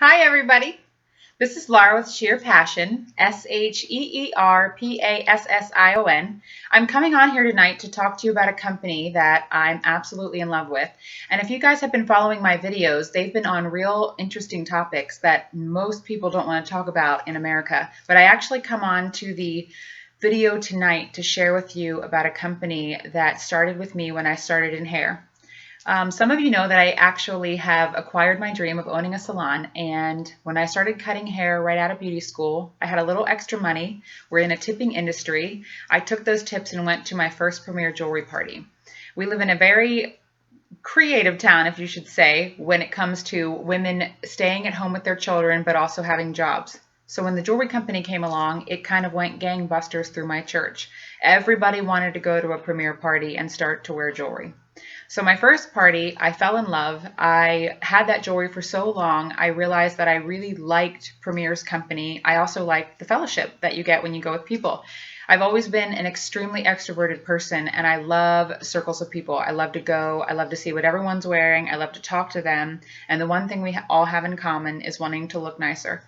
Hi, everybody. This is Laura with Sheer Passion, SheerPassion. I'm coming on here tonight to talk to you about a company that I'm absolutely in love with. And if you guys have been following my videos, they've been on real interesting topics that most people don't want to talk about in America. But I actually come on to the video tonight to share with you about a company that started with me when I started in hair. Some of you know that I actually have acquired my dream of owning a salon, and when I started cutting hair right out of beauty school, I had a little extra money. We're in a tipping industry. I took those tips and went to my first premier jewelry party. We live in a very creative town, if you should say, when it comes to women staying at home with their children but also having jobs. So when the jewelry company came along, it kind of went gangbusters through my church. Everybody wanted to go to a premier party and start to wear jewelry. So my first party, I fell in love. I had that jewelry for so long, I realized that I really liked Premier's company. I also liked the fellowship that you get when you go with people. I've always been an extremely extroverted person, and I love circles of people. I love to go. I love to see what everyone's wearing. I love to talk to them. And the one thing we all have in common is wanting to look nicer.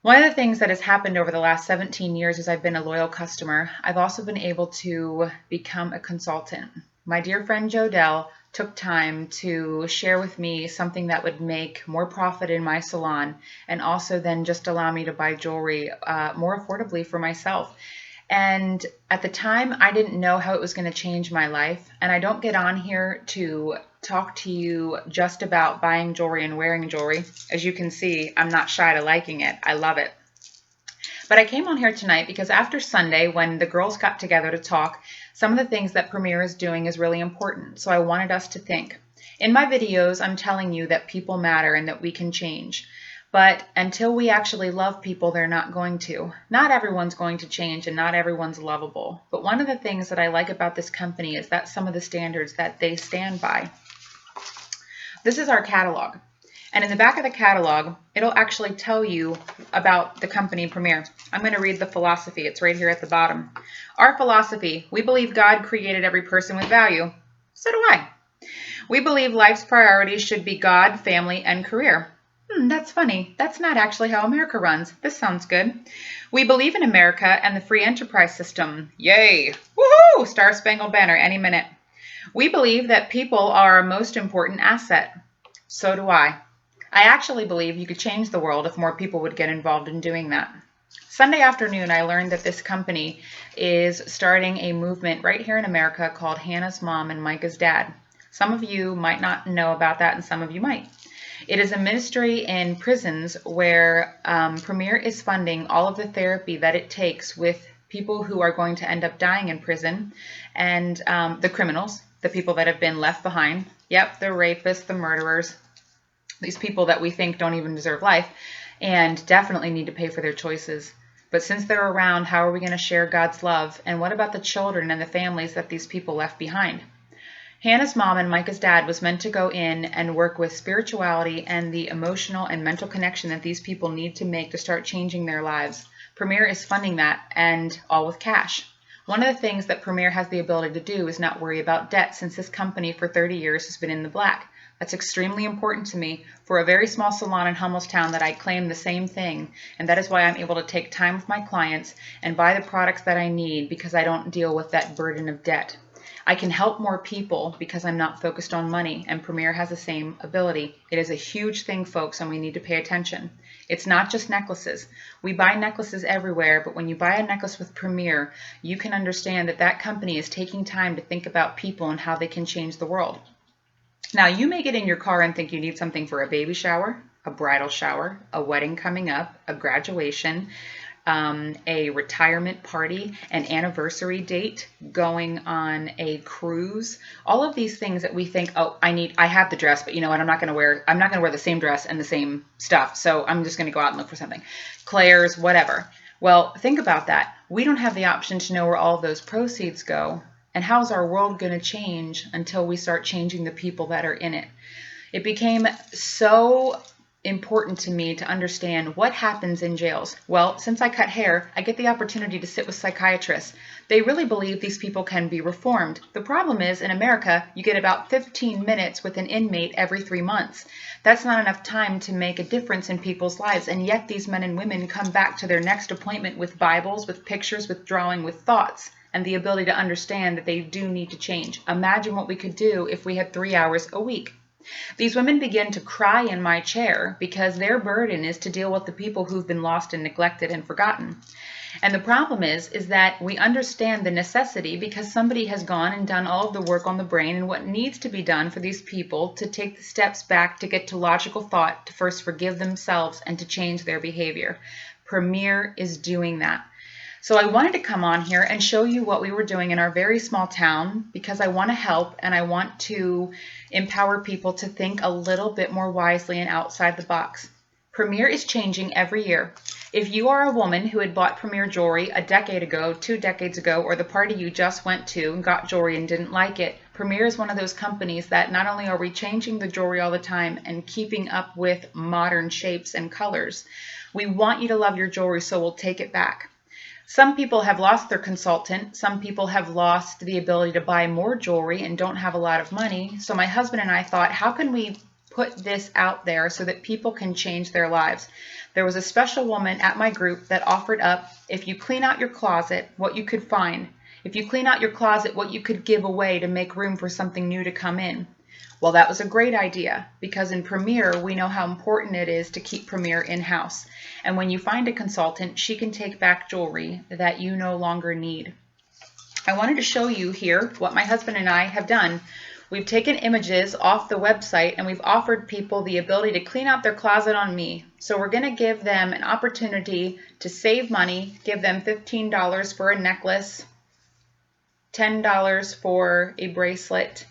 One of the things that has happened over the last 17 years is I've been a loyal customer. I've also been able to become a consultant. My dear friend Jodelle took time to share with me something that would make more profit in my salon and also then just allow me to buy jewelry more affordably for myself. And at the time, I didn't know how it was going to change my life. And I don't get on here to talk to you just about buying jewelry and wearing jewelry. As you can see, I'm not shy to liking it. I love it. But I came on here tonight because after Sunday, when the girls got together to talk, some of the things that Premier is doing is really important. So I wanted us to think. In my videos, I'm telling you that people matter and that we can change. But until we actually love people, they're not going to. Not everyone's going to change and not everyone's lovable. But one of the things that I like about this company is that some of the standards that they stand by. This is our catalog. And in the back of the catalog, it'll actually tell you about the company Premier. I'm going to read the philosophy. It's right here at the bottom. Our philosophy: we believe God created every person with value. So do I. We believe life's priorities should be God, family, and career. That's funny. That's not actually how America runs. This sounds good. We believe in America and the free enterprise system. Yay! Woohoo! Star Spangled Banner any minute. We believe that people are our most important asset. So do I. I actually believe you could change the world if more people would get involved in doing that. Sunday afternoon, I learned that this company is starting a movement right here in America called Hannah's Mom and Micah's Dad. Some of you might not know about that, and some of you might. It is a ministry in prisons where Premier is funding all of the therapy that it takes with people who are going to end up dying in prison and the criminals, the people that have been left behind. Yep, the rapists, the murderers, these people that we think don't even deserve life and definitely need to pay for their choices. But since they're around, how are we going to share God's love? And what about the children and the families that these people left behind? Hannah's mom and Micah's dad was meant to go in and work with spirituality and the emotional and mental connection that these people need to make to start changing their lives. Premier is funding that, and all with cash. One of the things that Premier has the ability to do is not worry about debt, since this company for 30 years has been in the black. That's extremely important to me for a very small salon in Hummelstown that I claim the same thing, and that is why I'm able to take time with my clients and buy the products that I need, because I don't deal with that burden of debt. I can help more people because I'm not focused on money, and Premier has the same ability. It is a huge thing, folks, and we need to pay attention. It's not just necklaces. We buy necklaces everywhere, but when you buy a necklace with Premier, you can understand that that company is taking time to think about people and how they can change the world. Now, you may get in your car and think you need something for a baby shower, a bridal shower, a wedding coming up, a graduation, a retirement party, an anniversary date, going on a cruise, all of these things that we think, oh, I have the dress, but you know what, I'm not going to wear the same dress and the same stuff, so I'm just going to go out and look for something. Claire's, whatever. Well, think about that. We don't have the option to know where all of those proceeds go. And how's our world going to change until we start changing the people that are in it? It became so important to me to understand what happens in jails. Well, since I cut hair, I get the opportunity to sit with psychiatrists. They really believe these people can be reformed. The problem is, in America, you get about 15 minutes with an inmate every 3 months. That's not enough time to make a difference in people's lives, and yet these men and women come back to their next appointment with Bibles, with pictures, with drawing, with thoughts, and the ability to understand that they do need to change. Imagine what we could do if we had 3 hours a week. These women begin to cry in my chair because their burden is to deal with the people who've been lost and neglected and forgotten. And the problem is that we understand the necessity because somebody has gone and done all of the work on the brain and what needs to be done for these people to take the steps back to get to logical thought, to first forgive themselves and to change their behavior. Premier is doing that. So I wanted to come on here and show you what we were doing in our very small town because I want to help and I want to empower people to think a little bit more wisely and outside the box. Premier is changing every year. If you are a woman who had bought Premier jewelry a decade ago, 2 decades ago, or the party you just went to and got jewelry and didn't like it, Premier is one of those companies that not only are we changing the jewelry all the time and keeping up with modern shapes and colors, we want you to love your jewelry, so we'll take it back. Some people have lost their consultant. Some people have lost the ability to buy more jewelry and don't have a lot of money. So my husband and I thought, how can we put this out there so that people can change their lives? There was a special woman at my group that offered up, if you clean out your closet, what you could find. If you clean out your closet, what you could give away to make room for something new to come in. Well, that was a great idea because in Premier, we know how important it is to keep Premier in-house. And when you find a consultant, she can take back jewelry that you no longer need. I wanted to show you here what my husband and I have done. We've taken images off the website and we've offered people the ability to clean out their closet on me. So we're going to give them an opportunity to save money, give them $15 for a necklace, $10 for a bracelet,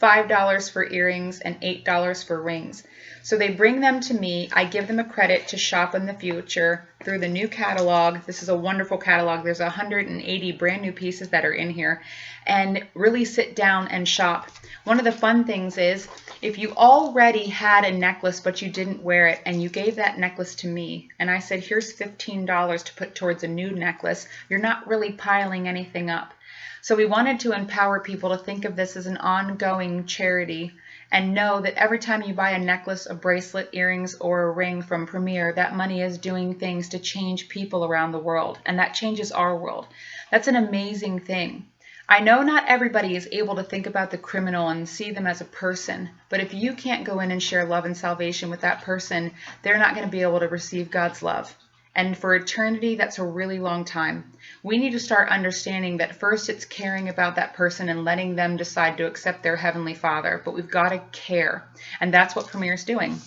$5 for earrings, and $8 for rings. So they bring them to me. I give them a credit to shop in the future through the new catalog. This is a wonderful catalog. There's 180 brand new pieces that are in here. And really sit down and shop. One of the fun things is if you already had a necklace but you didn't wear it and you gave that necklace to me and I said, here's $15 to put towards a new necklace, you're not really piling anything up. So we wanted to empower people to think of this as an ongoing charity and know that every time you buy a necklace, a bracelet, earrings, or a ring from Premier, that money is doing things to change people around the world, and that changes our world. That's an amazing thing. I know not everybody is able to think about the criminal and see them as a person, but if you can't go in and share love and salvation with that person, they're not going to be able to receive God's love. And for eternity, that's a really long time. We need to start understanding that first it's caring about that person and letting them decide to accept their Heavenly Father, but we've got to care. And that's what Premier is doing.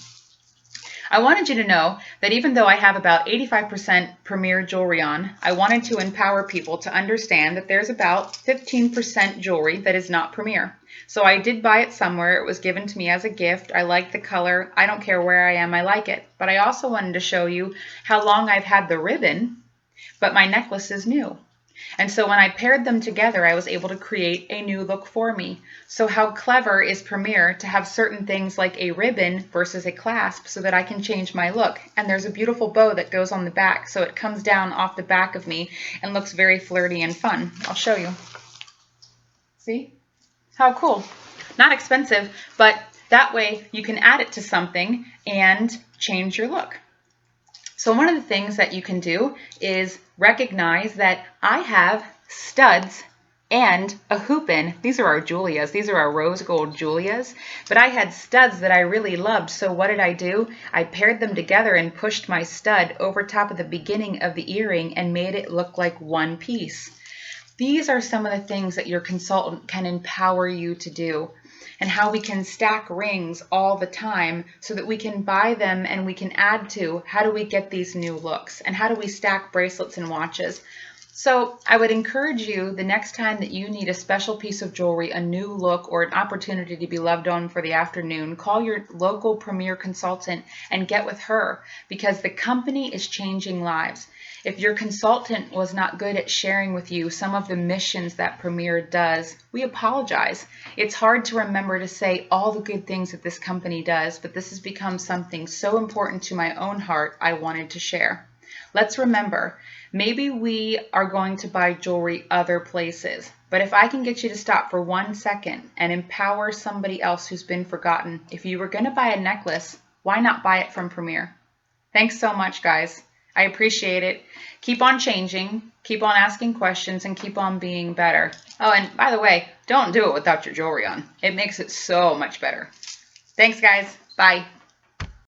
I wanted you to know that even though I have about 85% Premier jewelry on, I wanted to empower people to understand that there's about 15% jewelry that is not Premier. So I did buy it somewhere. It was given to me as a gift. I like the color. I don't care where I am. I like it. But I also wanted to show you how long I've had the ribbon, but my necklace is new. And so when I paired them together, I was able to create a new look for me. So how clever is Premier to have certain things like a ribbon versus a clasp so that I can change my look. And there's a beautiful bow that goes on the back, so it comes down off the back of me and looks very flirty and fun. I'll show you. See? How cool. Not expensive, but that way you can add it to something and change your look. So one of the things that you can do is recognize that I have studs and a hoop in. These are our Julias. These are our rose gold Julias. But I had studs that I really loved. So what did I do? I paired them together and pushed my stud over top of the beginning of the earring and made it look like one piece. These are some of the things that your consultant can empower you to do, and how we can stack rings all the time so that we can buy them and we can add to how do we get these new looks, and how do we stack bracelets and watches. So I would encourage you the next time that you need a special piece of jewelry, a new look, or an opportunity to be loved on for the afternoon, call your local Premier consultant and get with her, because the company is changing lives. If your consultant was not good at sharing with you some of the missions that Premier does, we apologize. It's hard to remember to say all the good things that this company does, but this has become something so important to my own heart I wanted to share. Let's remember, maybe we are going to buy jewelry other places, but if I can get you to stop for 1 second and empower somebody else who's been forgotten, if you were going to buy a necklace, why not buy it from Premier? Thanks so much, guys. I appreciate it. Keep on changing, keep on asking questions, and keep on being better. Oh, and by the way, don't do it without your jewelry on. It makes it so much better. Thanks, guys. Bye.